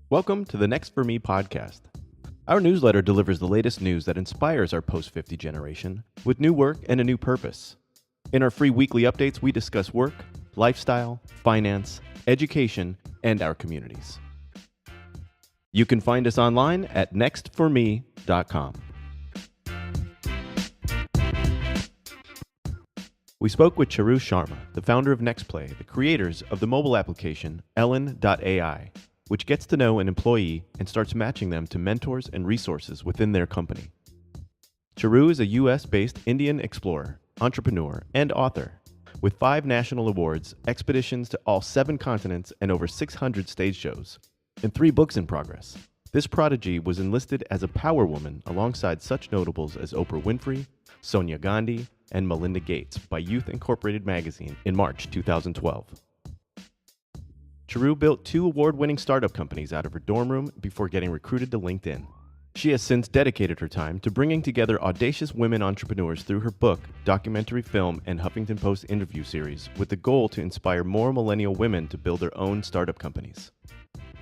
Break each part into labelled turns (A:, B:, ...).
A: Welcome to the Next For Me podcast. Our newsletter delivers the latest news that inspires our post-50 generation with new work and a new purpose. In our free weekly updates, we discuss work, lifestyle, finance, education, and our communities. You can find us online at nextforme.com. We spoke with Charu Sharma, the founder of NextPlay, the creators of the mobile application Ellen.ai, which gets to know an employee and starts matching them to mentors and resources within their company. Charu is a US-based Indian explorer, entrepreneur, and author, with 5 national awards, expeditions to all 7 continents, and over 600 stage shows, and 3 books in progress. This prodigy was enlisted as a power woman alongside such notables as Oprah Winfrey, Sonia Gandhi, and Melinda Gates by Youth Incorporated magazine in March 2012. Charu built 2 award-winning startup companies out of her dorm room before getting recruited to LinkedIn. She has since dedicated her time to bringing together audacious women entrepreneurs through her book, documentary film, and Huffington Post interview series with the goal to inspire more millennial women to build their own startup companies.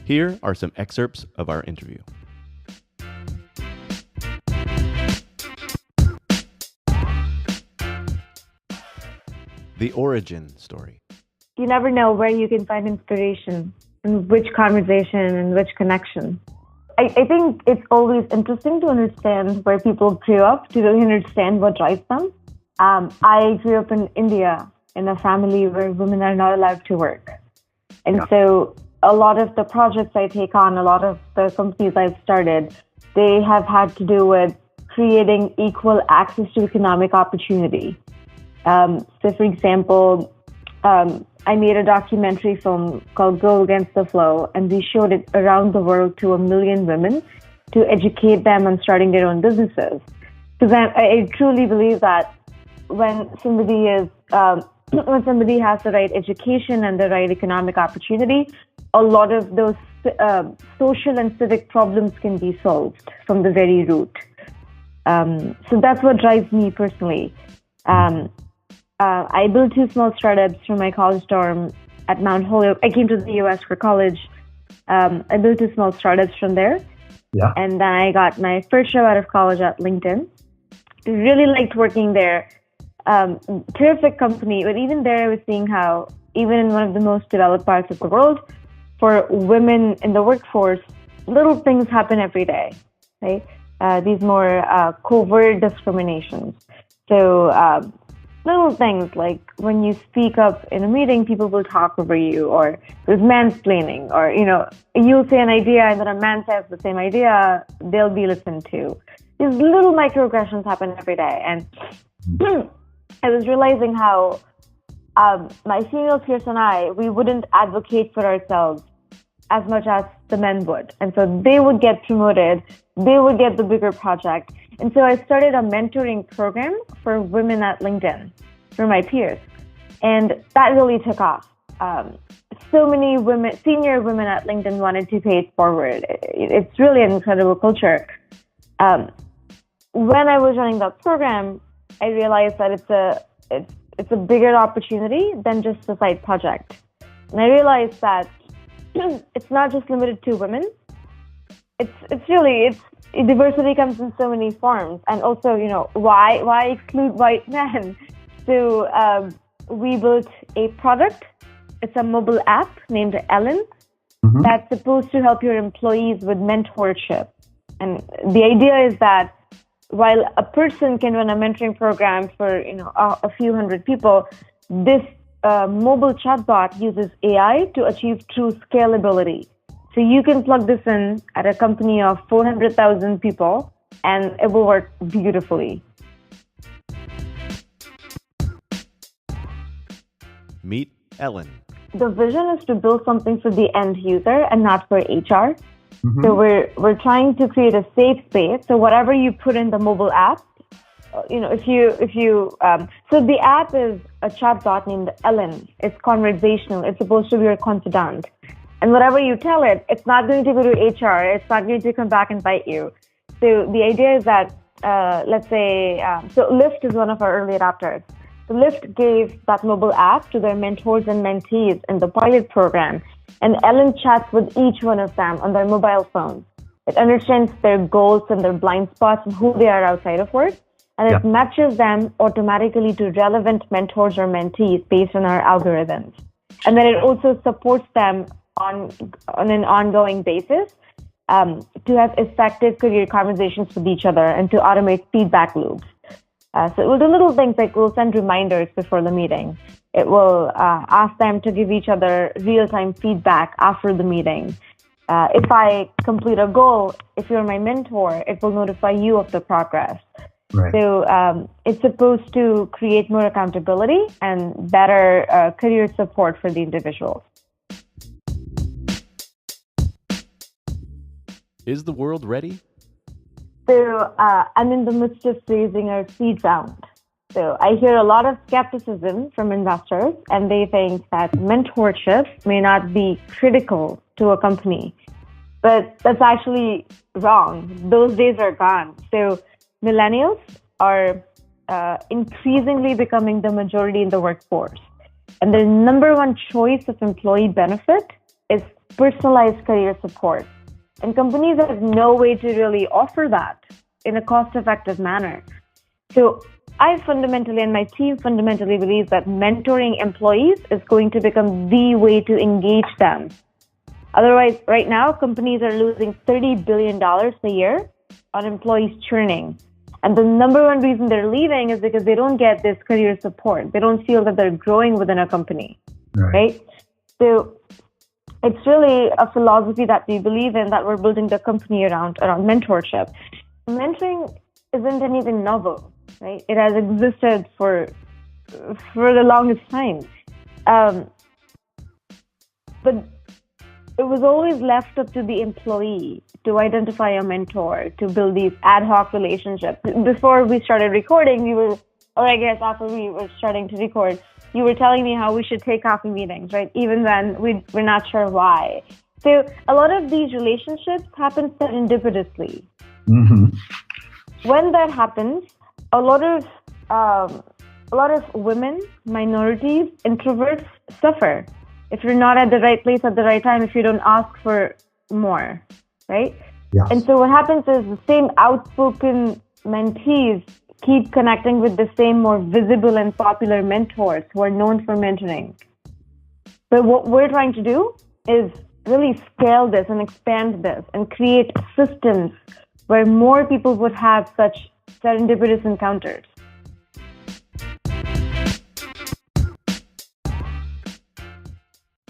A: Here are some excerpts of our interview. The origin story.
B: You never know where you can find inspiration, in which conversation and which connection. I think it's always interesting to understand where people grew up, to really understand what drives them. I grew up in India in a family where women are not allowed to work. And so a lot of the projects I take on, a lot of the companies I've started, they have had to do with creating equal access to economic opportunity. So for example, I made a documentary film called Go Against the Flow, and we showed it around the world to 1 million women to educate them on starting their own businesses. Because I truly believe that when somebody has the right education and the right economic opportunity, a lot of those social and civic problems can be solved from the very root. So that's what drives me personally. I built 2 small startups from my college dorm at Mount Holyoke. I came to the US for college. I built 2 small startups from there. Yeah. And then I got my first job out of college at LinkedIn. Really liked working there. Terrific company. But even there, I was seeing how, even in one of the most developed parts of the world, for women in the workforce, little things happen every day, right? These more covert discriminations. So, little things like when you speak up in a meeting, people will talk over you, or there's mansplaining, or, you'll say an idea and then a man says the same idea, they'll be listened to. These little microaggressions happen every day. And I was realizing how my female peers and I, we wouldn't advocate for ourselves as much as the men would. And so they would get promoted, they would get the bigger project. And so I started a mentoring program for women at LinkedIn, for my peers. And that really took off. So many women, senior women at LinkedIn wanted to pay it forward. It's really an incredible culture. When I was running that program, I realized that it's a bigger opportunity than just a side project. And I realized that it's not just limited to women. Diversity comes in so many forms. And also, why exclude white men? So we built a product. It's a mobile app named Ellen that's supposed to help your employees with mentorship. And the idea is that while a person can run a mentoring program for a few hundred people, this mobile chatbot uses AI to achieve true scalability. So you can plug this in at a company of 400,000 people, and it will work beautifully.
A: Meet Ellen.
B: The vision is to build something for the end user and not for HR. So we're trying to create a safe space. So whatever you put in the mobile app, so the app is a chatbot named Ellen. It's conversational. It's supposed to be your confidant. And whatever you tell it, it's not going to go to HR. It's not going to come back and bite you. So the idea is that, let's say, so Lyft is one of our early adopters. Lyft gave that mobile app to their mentors and mentees in the pilot program, and Ellen chats with each one of them on their mobile phones. It understands their goals and their blind spots and who they are outside of work, and it matches them automatically to relevant mentors or mentees based on our algorithms. And then it also supports them on an ongoing basis to have effective career conversations with each other and to automate feedback loops. So it will do little things like we'll send reminders before the meeting. It will ask them to give each other real-time feedback after the meeting. If I complete a goal, if you're my mentor, it will notify you of the progress.
C: Right.
B: So it's supposed to create more accountability and better career support for the individuals.
A: Is the world ready?
B: So I'm in the midst of raising our seed round. So I hear a lot of skepticism from investors, and they think that mentorship may not be critical to a company. But that's actually wrong. Those days are gone. So millennials are increasingly becoming the majority in the workforce. And their number one choice of employee benefit is personalized career support. And companies have no way to really offer that in a cost-effective manner. So I fundamentally, and my team fundamentally believes that mentoring employees is going to become the way to engage them. Otherwise, right now, companies are losing $30 billion a year on employees churning. And the number one reason they're leaving is because they don't get this career support. They don't feel that they're growing within a company, right? So it's really a philosophy that we believe in, that we're building the company around mentorship. Mentoring isn't anything novel, right? It has existed for the longest time. But it was always left up to the employee to identify a mentor, to build these ad hoc relationships. Before we started recording, after we were starting to record, you were telling me how we should take coffee meetings, right? Even then, we're not sure why. So a lot of these relationships happen serendipitously.
C: Mm-hmm.
B: When that happens, a lot of women, minorities, introverts suffer if you're not at the right place at the right time, if you don't ask for more, right?
C: Yes.
B: And so what happens is the same outspoken mentees keep connecting with the same more visible and popular mentors who are known for mentoring. But what we're trying to do is really scale this and expand this and create systems where more people would have such serendipitous encounters.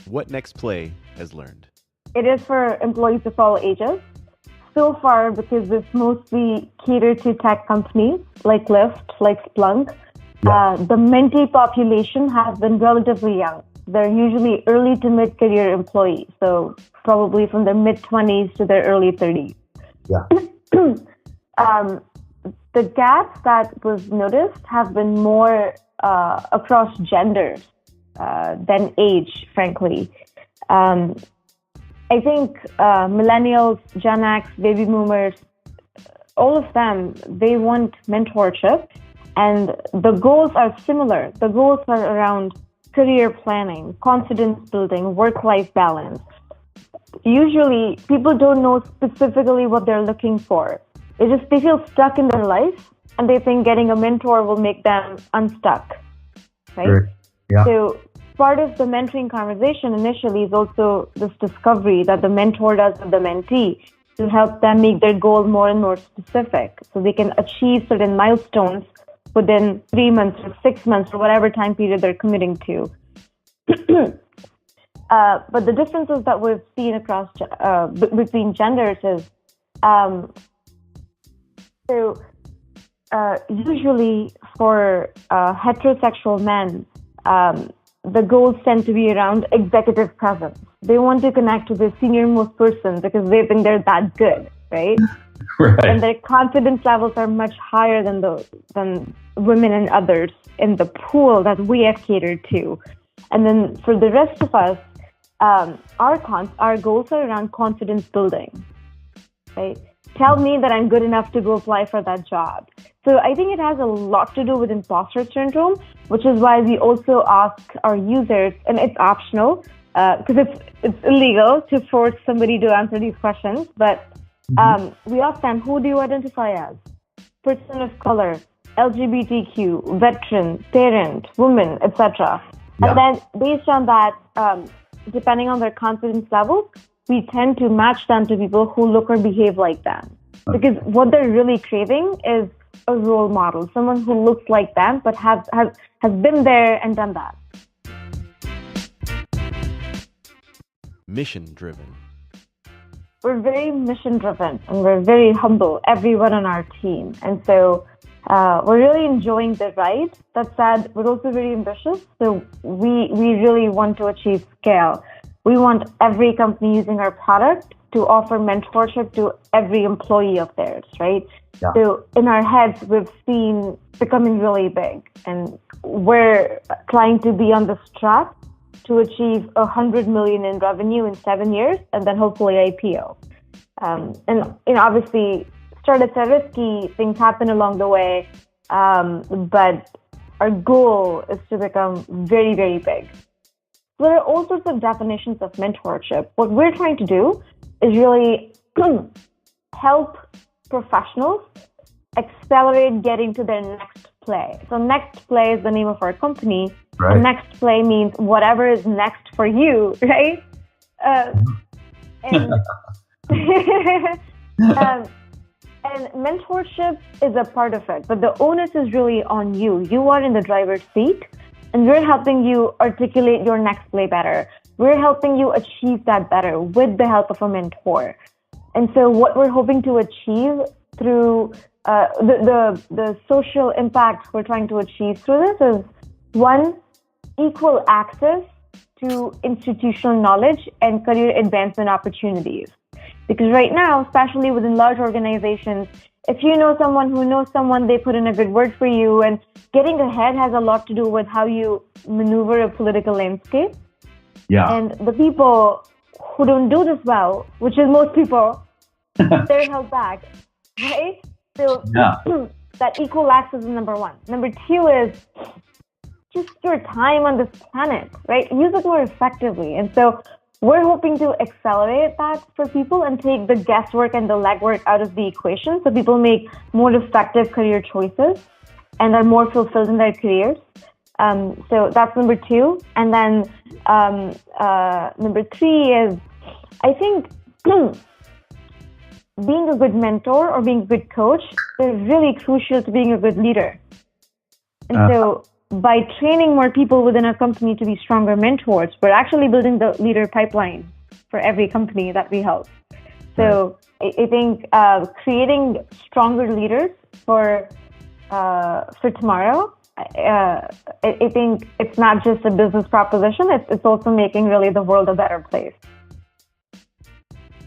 A: What Next Play has learned?
B: It is for employees of all ages. So far, because this mostly catered to tech companies like Lyft, like Splunk, the mentee population has been relatively young. They're usually early to mid-career employees, so probably from their mid-20s to their early 30s.
C: Yeah.
B: The gaps that was noticed have been more across genders than age, frankly. I think millennials, Gen X, baby boomers, all of them, they want mentorship, and the goals are similar. The goals are around career planning, confidence building, work-life balance. Usually, people don't know specifically what they're looking for. They feel stuck in their life, and they think getting a mentor will make them unstuck, right?
C: Sure. Yeah.
B: So part of the mentoring conversation initially is also this discovery that the mentor does with the mentee to help them make their goal more and more specific so they can achieve certain milestones within 3 months or 6 months or whatever time period they're committing to. But the differences that we've seen across between genders is usually for heterosexual men, the goals tend to be around executive presence. They want to connect to the senior-most person because they think they're that good, right?
C: Right.
B: And their confidence levels are much higher than women and others in the pool that we have catered to. And then for the rest of us, our goals are around confidence building, right? tell me that I'm good enough to go apply for that job. So I think it has a lot to do with imposter syndrome, which is why we also ask our users, and it's optional, because it's illegal to force somebody to answer these questions, but we ask them, who do you identify as? Person of color, LGBTQ, veteran, parent, woman, etc. And then based on that, depending on their confidence level, we tend to match them to people who look or behave like them. Because what they're really craving is a role model, someone who looks like them but has been there and done that.
A: Mission driven.
B: We're very mission driven and we're very humble, everyone on our team. And so we're really enjoying the ride. That said, we're also very ambitious. So we really want to achieve scale. We want every company using our product to offer mentorship to every employee of theirs, right? Yeah. So in our heads, we've seen becoming really big, and we're trying to be on this track to achieve 100 million in revenue in 7 years, and then hopefully IPO. And obviously, startups are risky, things happen along the way, but our goal is to become very, very big. There are all sorts of definitions of mentorship. What we're trying to do is really help professionals accelerate getting to their next play. So next play is the name of our company. Right. And next play means whatever is next for you, right? And mentorship is a part of it, but the onus is really on you. You are in the driver's seat, and we're helping you articulate your next play better. We're helping you achieve that better with the help of a mentor. And so what we're hoping to achieve through the social impact we're trying to achieve through this is, one, equal access to institutional knowledge and career advancement opportunities. Because right now, especially within large organizations, if you know someone who knows someone, they put in a good word for you, and getting ahead has a lot to do with how you maneuver a political landscape. Yeah. And the people who don't do this well, which is most people, they're held back, right? So that equal access is number one. Number two is just your time on this planet, right? Use it more effectively. And so we're hoping to accelerate that for people and take the guesswork and the legwork out of the equation so people make more effective career choices and are more fulfilled in their careers. So that's number two. And then number three is, I think, being a good mentor or being a good coach is really crucial to being a good leader. And so by training more people within a company to be stronger mentors, we're actually building the leader pipeline for every company that we help. So I think creating stronger leaders for tomorrow, I think it's not just a business proposition, it's also making really the world a better place.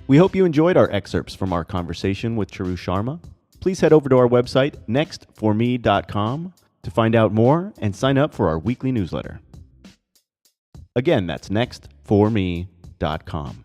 A: We hope you enjoyed our excerpts from our conversation with Charu Sharma. Please head over to our website, nextforme.com, to find out more and sign up for our weekly newsletter. Again, that's nextforme.com.